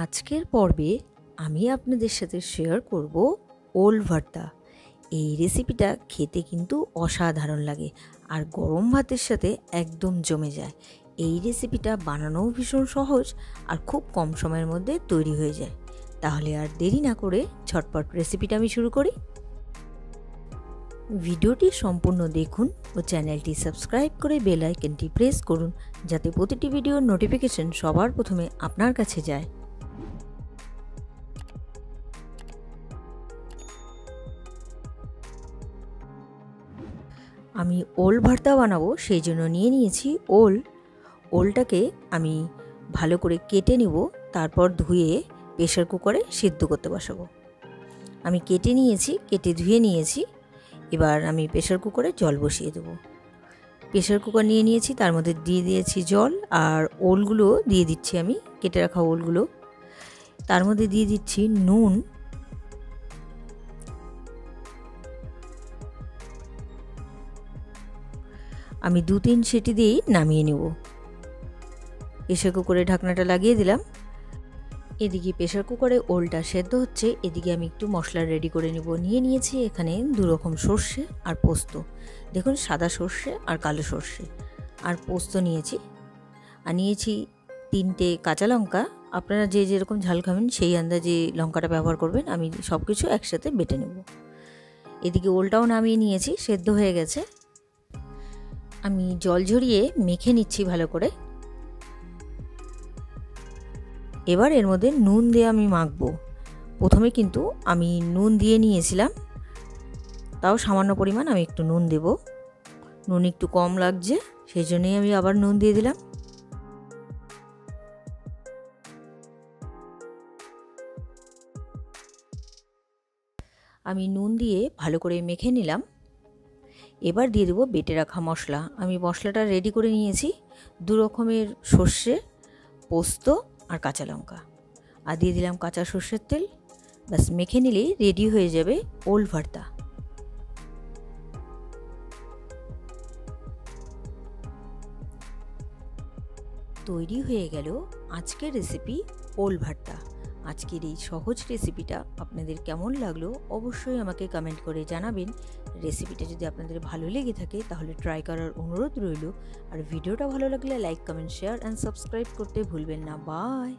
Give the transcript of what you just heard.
আজকের পর্বে আমি আপনাদের সাথে শেয়ার করব ওল ভর্তা। এই রেসিপিটা খেতে কিন্তু অসাধারণ লাগে আর গরম ভাতের সাথে একদম জমে যায়। এই রেসিপিটা বানানোও ভীষণ সহজ আর খুব কম সময়ের মধ্যে তৈরি হয়ে যায়। তাহলে আর দেরি না করে ঝটপট রেসিপিটা আমি শুরু করি। ভিডিওটি সম্পূর্ণ দেখুন ও চ্যানেলটি সাবস্ক্রাইব করে বেল আইকনটি প্রেস করুন, যাতে প্রতিটি ভিডিওর নোটিফিকেশন সবার প্রথমে আপনার কাছে যায়। আমি ওল ভর্তা বানাবো, সেই জন্য নিয়ে নিয়েছি ওলটাকে আমি ভালো করে কেটে নেব, তারপর ধুয়ে প্রেসার কুকারে সিদ্ধ করতে বসাবো। আমি কেটে ধুয়ে নিয়েছি। এবার আমি প্রেসার কুকারে জল বসিয়ে দেবো। প্রেসার কুকার নিয়ে নিয়েছি, তার মধ্যে দিয়ে দিয়েছি জল আর ওলগুলো দিয়ে দিচ্ছি, আমি কেটে রাখা ওলগুলো। তার মধ্যে দিয়ে দিচ্ছি নুন, আমি 2-3 সিটি দিয়েই নামিয়ে নেব। প্রেসার কুকারে ঢাকনাটা লাগিয়ে দিলাম। এদিকে প্রেসার কুকারে ওলটা সেদ্ধ হচ্ছে, এদিকে আমি একটু মশলা রেডি করে নেব। নিয়েছি এখানে 2 রকম সর্ষে আর পোস্ত। দেখুন, সাদা সর্ষে আর কালো সর্ষে আর পোস্ত নিয়েছি। আর নিয়েছি 3টে কাঁচা লঙ্কা। আপনারা যে যেরকম ঝাল খাবেন সেই আন্দাজে লঙ্কাটা ব্যবহার করবেন। আমি সব কিছু একসাথে বেটে নেব। এদিকে ওলটাও নামিয়ে নিয়েছি, সেদ্ধ হয়ে গেছে। আমি জল ঝরিয়ে মেখে নিচ্ছি ভালো করে। এবার এর মধ্যে নুন দিয়ে আমি মাখবো। প্রথমে কিন্তু আমি নুন দিয়ে নিয়েছিলাম, তাও সামান্য পরিমাণ আমি একটু নুন দেব। নুন একটু কম লাগছে, সেই জন্যই আমি আবার নুন দিয়ে দিলাম। আমি নুন দিয়ে ভালো করে মেখে নিলাম। এবার দিয়ে দেবো বেটে রাখা মশলা। আমি মশলাটা রেডি করে নিয়েছি, 2 রকমের সর্ষে, পোস্ত আর কাঁচা লঙ্কা, আর দিয়ে দিলাম কাঁচা সর্ষের তেল। ব্যাস মেখে নিলেই রেডি হয়ে যাবে ওল ভর্তা। তৈরি হয়ে গেল আজকের রেসিপি ওল ভর্তা। আজকের এই সহজ রেসিপিটা আপনাদের কেমন লাগলো অবশ্যই আমাকে কমেন্ট করে জানাবেন। রেসিপিটা যদি আপনাদের ভালো লেগে থাকে তাহলে ট্রাই করার অনুরোধ রইল। আর ভিডিওটা ভালো লাগলে like, comment, share and subscribe করতে ভুলবেন না। বাই।